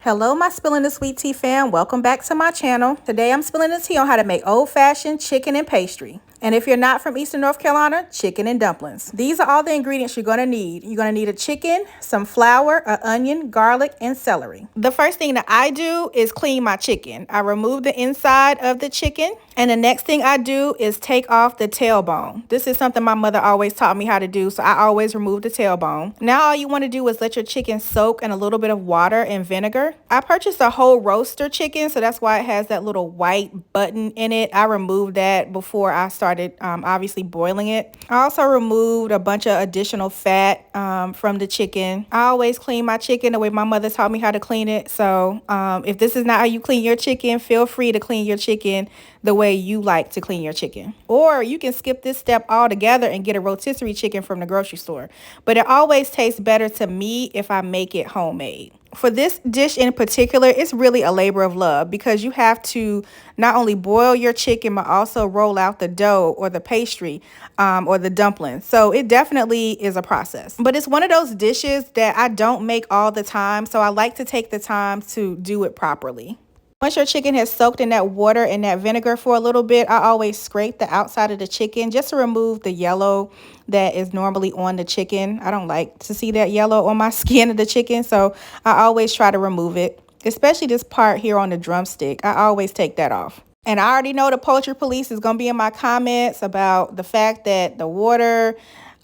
Hello, my Spilling the Sweet Tea fam. Welcome back to my channel. Today I'm spilling the tea on how to make old-fashioned chicken and pastry. And if you're not from Eastern North Carolina, chicken and dumplings. These are all the ingredients you're going to need. You're going to need a chicken, some flour, an onion, garlic, and celery. The first thing that I do is clean my chicken. I remove the inside of the chicken. And the next thing I do is take off the tailbone. This is something my mother always taught me how to do, so I always remove the tailbone. Now all you want to do is let your chicken soak in a little bit of water and vinegar. I purchased a whole roaster chicken, so that's why it has that little white button in it. I removed that before I started obviously boiling it. I also removed a bunch of additional fat from the chicken. I always clean my chicken the way my mother taught me how to clean it. So if this is not how you clean your chicken, feel free to clean your chicken the way you like to clean your chicken. Or you can skip this step altogether and get a rotisserie chicken from the grocery store. But it always tastes better to me if I make it homemade. For this dish in particular, it's really a labor of love because you have to not only boil your chicken, but also roll out the dough or the pastry or the dumplings. So it definitely is a process. But it's one of those dishes that I don't make all the time. So I like to take the time to do it properly. Once your chicken has soaked in that water and that vinegar for a little bit, I always scrape the outside of the chicken just to remove the yellow that is normally on the chicken. I don't like to see that yellow on my skin of the chicken, so I always try to remove it, especially this part here on the drumstick. I always take that off. And I already know the poultry police is going to be in my comments about the fact that the water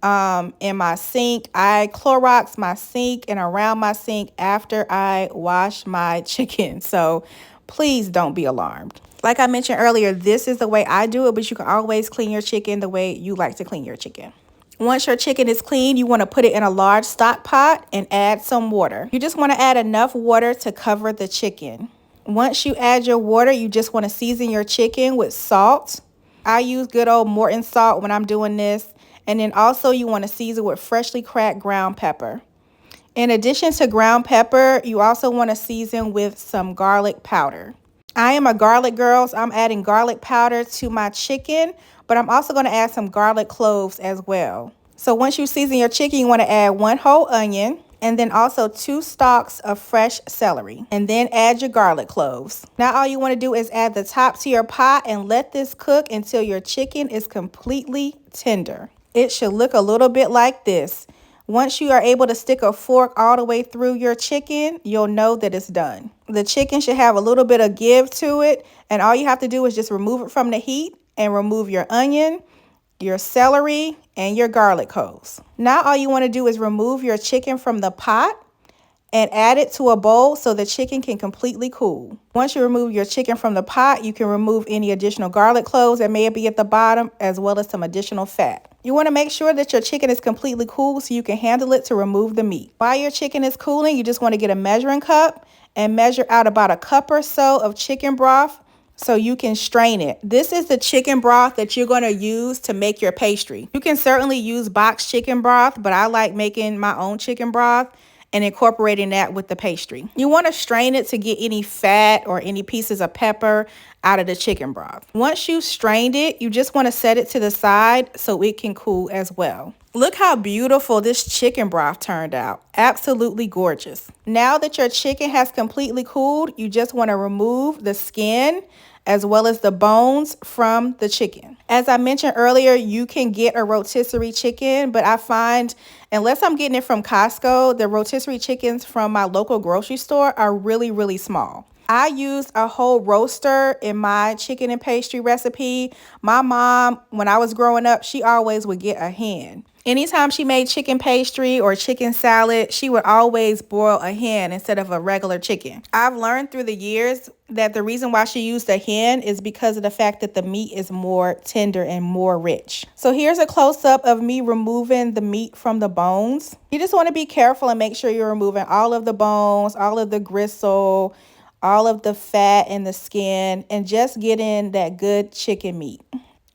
in my sink, I Clorox my sink and around my sink after I wash my chicken. So please don't be alarmed. Like I mentioned earlier, this is the way I do it, but you can always clean your chicken the way you like to clean your chicken. Once your chicken is clean, you want to put it in a large stock pot and add some water. You just want to add enough water to cover the chicken. Once you add your water, you just want to season your chicken with salt. I use good old Morton salt when I'm doing this. And then also you want to season with freshly cracked ground pepper. In addition to ground pepper, you also want to season with some garlic powder. I am a garlic girl, so I'm adding garlic powder to my chicken, but I'm also going to add some garlic cloves as well. So once you season your chicken, you want to add 1 whole onion and then also 2 stalks of fresh celery, and then add your garlic cloves. Now all you want to do is add the top to your pot and let this cook until your chicken is completely tender. It should look a little bit like this. Once you are able to stick a fork all the way through your chicken, you'll know that it's done. The chicken should have a little bit of give to it, and all you have to do is just remove it from the heat and remove your onion, your celery, and your garlic cloves. Now all you want to do is remove your chicken from the pot and add it to a bowl so the chicken can completely cool. Once you remove your chicken from the pot, you can remove any additional garlic cloves that may be at the bottom, as well as some additional fat. You want to make sure that your chicken is completely cool so you can handle it to remove the meat. While your chicken is cooling, you just want to get a measuring cup and measure out about a cup or so of chicken broth so you can strain it. This is the chicken broth that you're going to use to make your pastry. You can certainly use boxed chicken broth, but I like making my own chicken broth and incorporating that with the pastry. You want to strain it to get any fat or any pieces of pepper out of the chicken broth. Once you've strained it, you just want to set it to the side so it can cool as well. Look how beautiful this chicken broth turned out. Absolutely gorgeous. Now that your chicken has completely cooled, you just want to remove the skin as well as the bones from the chicken. As I mentioned earlier, you can get a rotisserie chicken, but I find unless I'm getting it from Costco, the rotisserie chickens from my local grocery store are really, really small. I used a whole roaster in my chicken and pastry recipe. My mom, when I was growing up, she always would get a hen. Anytime she made chicken pastry or chicken salad, she would always boil a hen instead of a regular chicken. I've learned through the years that the reason why she used a hen is because of the fact that the meat is more tender and more rich. So here's a close-up of me removing the meat from the bones. You just want to be careful and make sure you're removing all of the bones, all of the gristle, all of the fat and the skin, and just getting that good chicken meat.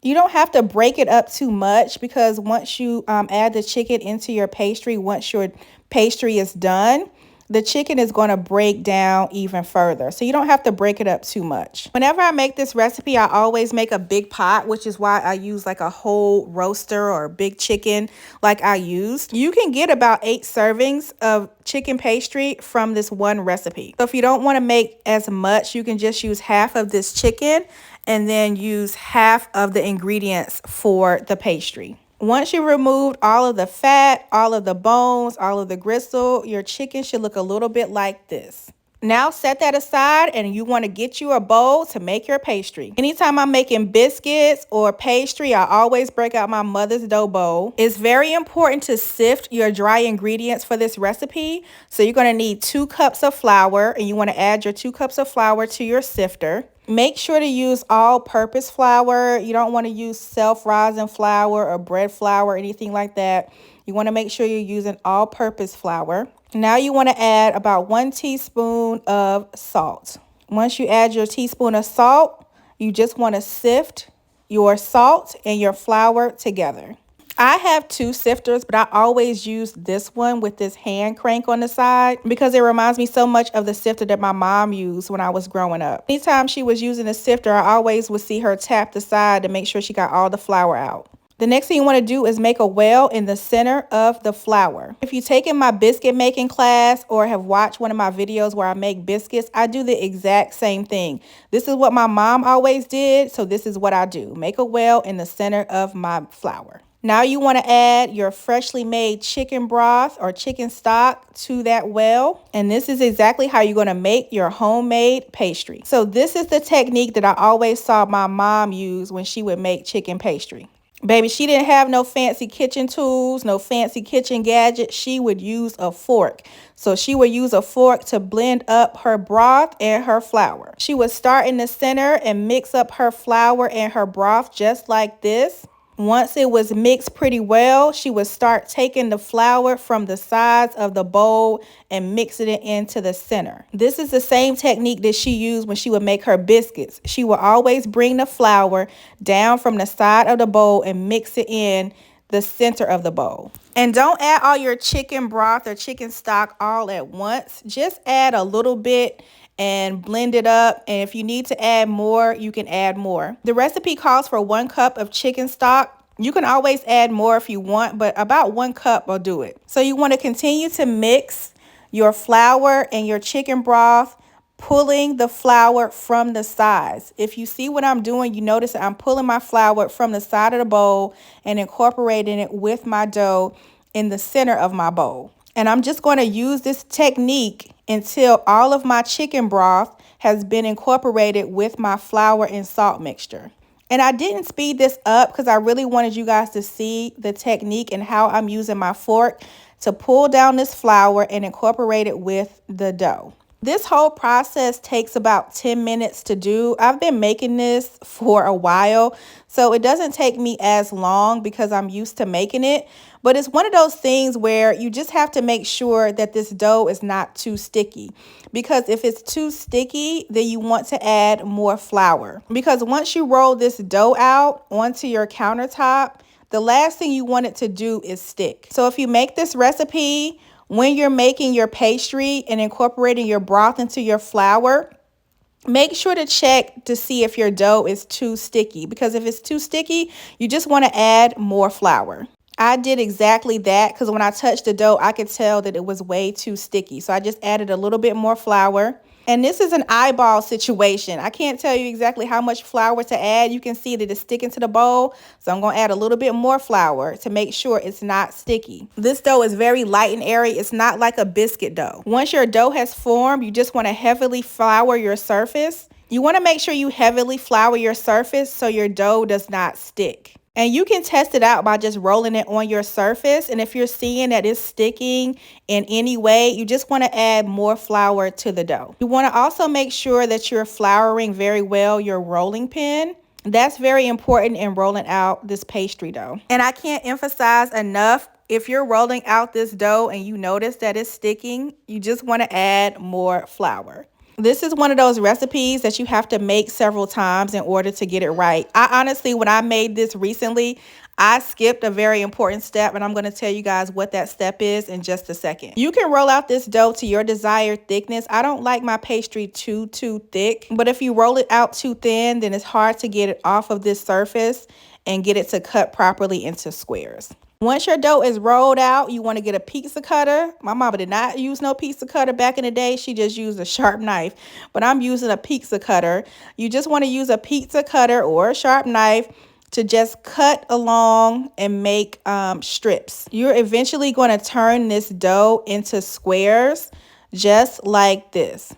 You don't have to break it up too much because once you add the chicken into your pastry, once your pastry is done, the chicken is going to break down even further. So you don't have to break it up too much. Whenever I make this recipe, I always make a big pot, which is why I use like a whole roaster or big chicken like I used. You can get about 8 servings of chicken pastry from this one recipe. So if you don't want to make as much, you can just use half of this chicken and then use half of the ingredients for the pastry. Once you removed all of the fat, all of the bones, all of the gristle, your chicken should look a little bit like this. Now set that aside and you want to get you a bowl to make your pastry. Anytime I'm making biscuits or pastry, I always break out my mother's dough bowl. It's very important to sift your dry ingredients for this recipe. So you're going to need 2 cups of flour and you want to add your 2 cups of flour to your sifter. Make sure to use all-purpose flour. You don't want to use self-rising flour or bread flour or anything like that. You want to make sure you're using all-purpose flour. Now you want to add about 1 teaspoon of salt. Once you add your teaspoon of salt, you just want to sift your salt and your flour together. I have 2 sifters, but I always use this one with this hand crank on the side because it reminds me so much of the sifter that my mom used when I was growing up. Anytime she was using a sifter, I always would see her tap the side to make sure she got all the flour out. The next thing you want to do is make a well in the center of the flour. If you've taken my biscuit making class or have watched one of my videos where I make biscuits, I do the exact same thing. This is what my mom always did, so this is what I do. Make a well in the center of my flour. Now you want to add your freshly made chicken broth or chicken stock to that well. And this is exactly how you're going to make your homemade pastry. So this is the technique that I always saw my mom use when she would make chicken pastry. Baby, she didn't have no fancy kitchen tools, no fancy kitchen gadgets. She would use a fork. So she would use a fork to blend up her broth and her flour. She would start in the center and mix up her flour and her broth just like this. Once it was mixed pretty well, she would start taking the flour from the sides of the bowl and mixing it into the center. This is the same technique that she used when she would make her biscuits. She would always bring the flour down from the side of the bowl and mix it in the center of the bowl. And don't add all your chicken broth or chicken stock all at once. Just add a little bit and blend it up, and if you need to add more, you can add more. The recipe calls for 1 cup of chicken stock. You can always add more if you want, but about 1 cup will do it. So you want to continue to mix your flour and your chicken broth, pulling the flour from the sides. If you see what I'm doing, you notice that I'm pulling my flour from the side of the bowl and incorporating it with my dough in the center of my bowl. And I'm just going to use this technique until all of my chicken broth has been incorporated with my flour and salt mixture. And I didn't speed this up because I really wanted you guys to see the technique and how I'm using my fork to pull down this flour and incorporate it with the dough. This whole process takes about 10 minutes to do. I've been making this for a while, so it doesn't take me as long because I'm used to making it. But it's one of those things where you just have to make sure that this dough is not too sticky. Because if it's too sticky, then you want to add more flour. Because once you roll this dough out onto your countertop, the last thing you want it to do is stick. So if you make this recipe when you're making your pastry and incorporating your broth into your flour, make sure to check to see if your dough is too sticky, because if it's too sticky, you just want to add more flour. I did exactly that because when I touched the dough, I could tell that it was way too sticky. So I just added a little bit more flour. And this is an eyeball situation. I can't tell you exactly how much flour to add. You can see that it's sticking to the bowl. So I'm going to add a little bit more flour to make sure it's not sticky. This dough is very light and airy. It's not like a biscuit dough. Once your dough has formed, you just want to heavily flour your surface. You want to make sure you heavily flour your surface so your dough does not stick. And you can test it out by just rolling it on your surface. And if you're seeing that it's sticking in any way, you just want to add more flour to the dough. You want to also make sure that you're flouring very well your rolling pin. That's very important in rolling out this pastry dough. And I can't emphasize enough, if you're rolling out this dough and you notice that it's sticking, you just want to add more flour. This is one of those recipes that you have to make several times in order to get it right. I honestly, when I made this recently, I skipped a very important step, and I'm going to tell you guys what that step is in just a second. You can roll out this dough to your desired thickness. I don't like my pastry too thick, but if you roll it out too thin, then it's hard to get it off of this surface and get it to cut properly into squares. Once your dough is rolled out, you want to get a pizza cutter. My mama did not use no pizza cutter back in the day. She just used a sharp knife, but I'm using a pizza cutter. You just want to use a pizza cutter or a sharp knife to just cut along and make strips. You're eventually going to turn this dough into squares just like this.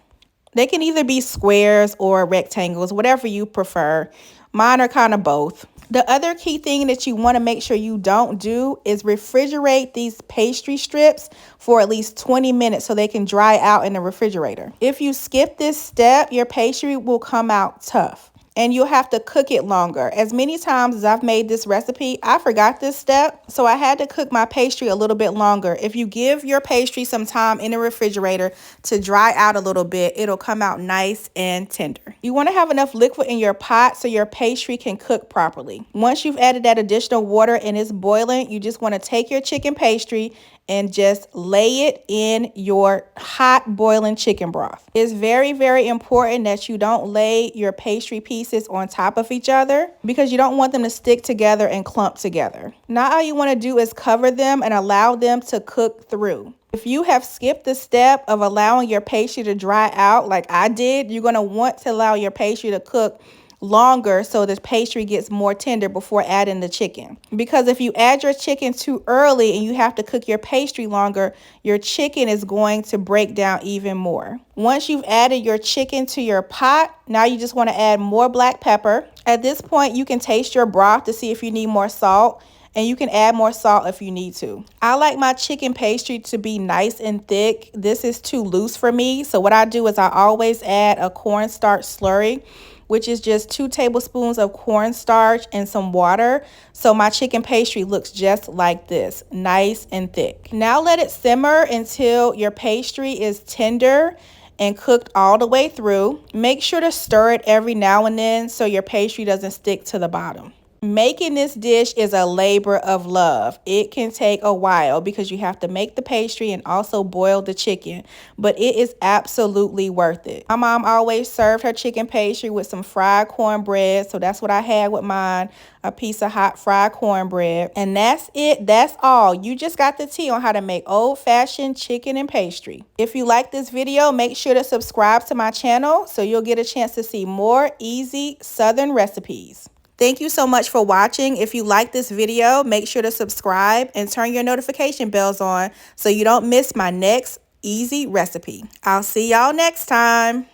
They can either be squares or rectangles, whatever you prefer. Mine are kind of both. The other key thing that you want to make sure you don't do is refrigerate these pastry strips for at least 20 minutes so they can dry out in the refrigerator. If you skip this step, your pastry will come out tough and you'll have to cook it longer. As many times as I've made this recipe, I forgot this step, so I had to cook my pastry a little bit longer. If you give your pastry some time in the refrigerator to dry out a little bit, it'll come out nice and tender. You want to have enough liquid in your pot so your pastry can cook properly. Once you've added that additional water and it's boiling, you just want to take your chicken pastry and just lay it in your hot boiling chicken broth. It's very, very important that you don't lay your pastry pieces on top of each other because you don't want them to stick together and clump together. Now all you want to do is cover them and allow them to cook through. If you have skipped the step of allowing your pastry to dry out like I did, you're going to want to allow your pastry to cook longer so the pastry gets more tender before adding the chicken. Because if you add your chicken too early and you have to cook your pastry longer, your chicken is going to break down even more. Once you've added your chicken to your pot, now you just want to add more black pepper. At this point, you can taste your broth to see if you need more salt, and you can add more salt if you need to. I like my chicken pastry to be nice and thick. This is too loose for me, so what I do is I always add a cornstarch slurry, which is just 2 tablespoons of cornstarch and some water. So my chicken pastry looks just like this, nice and thick. Now let it simmer until your pastry is tender and cooked all the way through. Make sure to stir it every now and then so your pastry doesn't stick to the bottom. Making this dish is a labor of love. It can take a while because you have to make the pastry and also boil the chicken, but it is absolutely worth it. My mom always served her chicken pastry with some fried cornbread, so that's what I had with mine, a piece of hot fried cornbread. And that's it. That's all. You just got the tea on how to make old-fashioned chicken and pastry. If you like this video, make sure to subscribe to my channel so you'll get a chance to see more easy Southern recipes. Thank you so much for watching. If you like this video, make sure to subscribe and turn your notification bells on so you don't miss my next easy recipe. I'll see y'all next time.